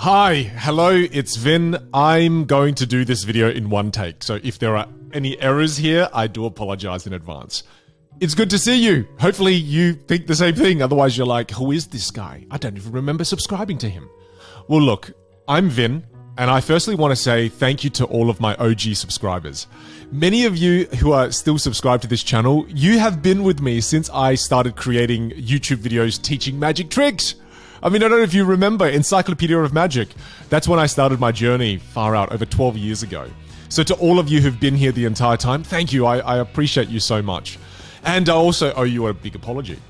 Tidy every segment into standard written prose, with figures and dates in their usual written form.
Hi, hello, it's Vin. I'm going to do this video in one take, so if there are any errors here, I do apologize in advance. It's good to see you. Hopefully you think the same thing, otherwise you're like, who is this guy? I don't even remember subscribing to him. Well look, I'm Vin, and I firstly want to say thank you to all of my OG subscribers. Many of you who are still subscribed to this channel, you have been with me since I started creating YouTube videos teaching magic tricks. I mean, I don't know if you remember Encyclopedia of Magic. That's when I started my journey far out over 12 years ago. So to all of you who've been here the entire time, thank you. I appreciate you so much. And I also owe you a big apology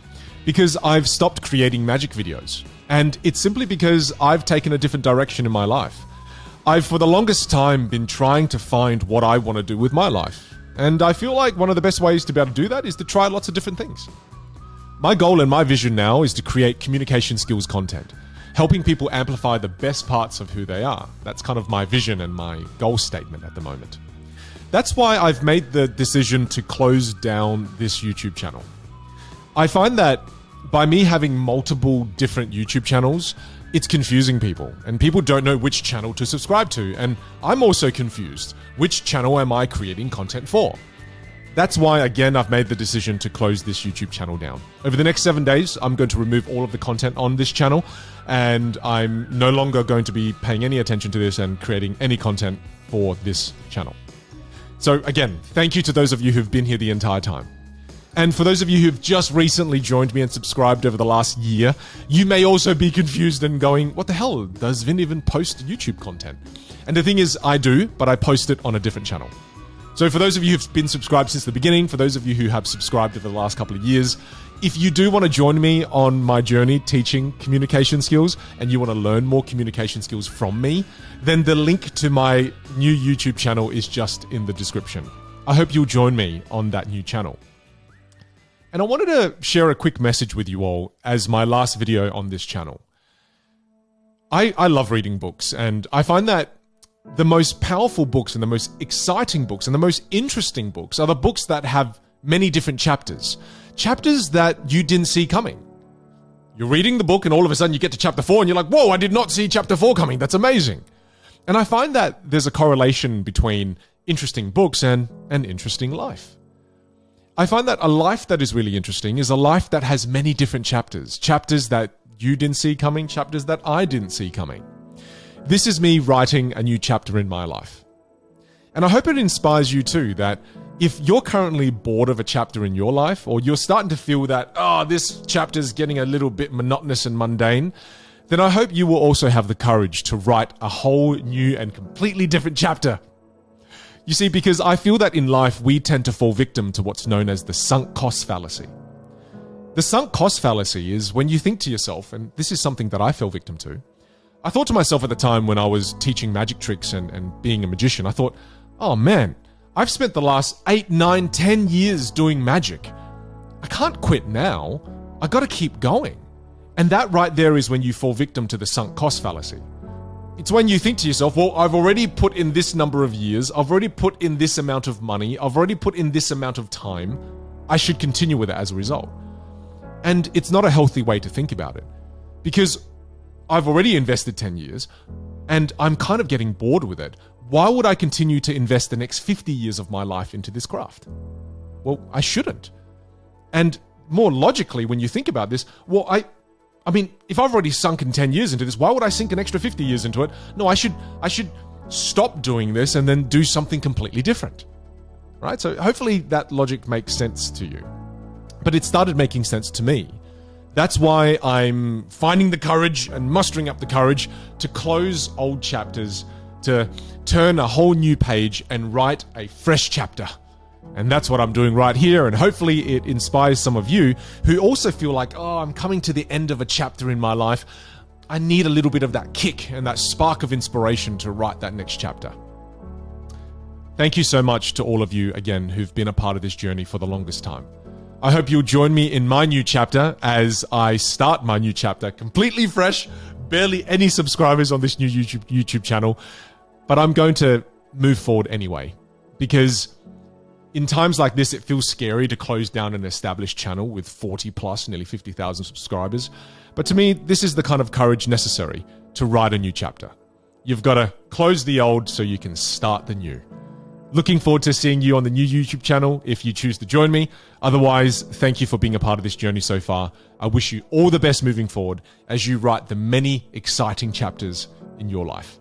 because I've stopped creating magic videos. And it's simply because I've taken a different direction in my life. I've for the longest time been trying to find what I want to do with my life. And I feel like one of the best ways to be able to do that is to try lots of different things. My goal and my vision now is to create communication skills content, helping people amplify the best parts of who they are. That's kind of my vision and my goal statement at the moment. That's why I've made the decision to close down this YouTube channel. I find that by me having multiple different YouTube channels, it's confusing people, and people don't know which channel to subscribe to, and I'm also confused. Which channel am I creating content for? That's why, again, I've made the decision to close this YouTube channel down. Over the next 7 days, I'm going to remove all of the content on this channel, and I'm no longer going to be paying any attention to this and creating any content for this channel. So again, thank you to those of you who've been here the entire time. And for those of you who've just recently joined me and subscribed over the last year, you may also be confused and going, what the hell, does Vin even post YouTube content? And the thing is, I do, but I post it on a different channel. So for those of you who've been subscribed since the beginning, for those of you who have subscribed over the last couple of years, if you do want to join me on my journey teaching communication skills and you want to learn more communication skills from me, then the link to my new YouTube channel is just in the description. I hope you'll join me on that new channel. And I wanted to share a quick message with you all as my last video on this channel. I love reading books, and I find that the most powerful books and the most exciting books and the most interesting books are the books that have many different chapters. Chapters that you didn't see coming. You're reading the book and all of a sudden you get to chapter 4 and you're like, whoa, I did not see chapter 4 coming. That's amazing. And I find that there's a correlation between interesting books and an interesting life. I find that a life that is really interesting is a life that has many different chapters. Chapters that you didn't see coming, chapters that I didn't see coming. This is me writing a new chapter in my life. And I hope it inspires you too, that if you're currently bored of a chapter in your life, or you're starting to feel that, this chapter's getting a little bit monotonous and mundane, then I hope you will also have the courage to write a whole new and completely different chapter. You see, because I feel that in life, we tend to fall victim to what's known as the sunk cost fallacy. The sunk cost fallacy is when you think to yourself, and this is something that I fell victim to, I thought to myself at the time when I was teaching magic tricks and being a magician, I thought, oh man, I've spent the last 8, 9, 10 years doing magic. I can't quit now. I gotta keep going. And that right there is when you fall victim to the sunk cost fallacy. It's when you think to yourself, well, I've already put in this number of years, I've already put in this amount of money, I've already put in this amount of time, I should continue with it as a result. And it's not a healthy way to think about it. Because I've already invested 10 years and I'm kind of getting bored with it. Why would I continue to invest the next 50 years of my life into this craft? Well, I shouldn't. And more logically, when you think about this, well, I mean, if I've already sunk in 10 years into this, why would I sink an extra 50 years into it? No, I should stop doing this and then do something completely different. Right? So hopefully that logic makes sense to you. But it started making sense to me. That's why I'm finding the courage and mustering up the courage to close old chapters, to turn a whole new page and write a fresh chapter. And that's what I'm doing right here, and hopefully it inspires some of you who also feel like, I'm coming to the end of a chapter in my life. I need a little bit of that kick and that spark of inspiration to write that next chapter. Thank you so much to all of you, again, who've been a part of this journey for the longest time. I hope you'll join me in my new chapter as I start my new chapter completely fresh, barely any subscribers on this new YouTube channel, but I'm going to move forward anyway, because in times like this, it feels scary to close down an established channel with 40 plus, nearly 50,000 subscribers. But to me, this is the kind of courage necessary to write a new chapter. You've got to close the old so you can start the new. Looking forward to seeing you on the new YouTube channel if you choose to join me. Otherwise, thank you for being a part of this journey so far. I wish you all the best moving forward as you write the many exciting chapters in your life.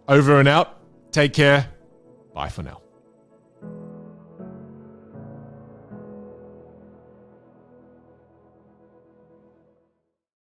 Over and out. Take care. Bye for now.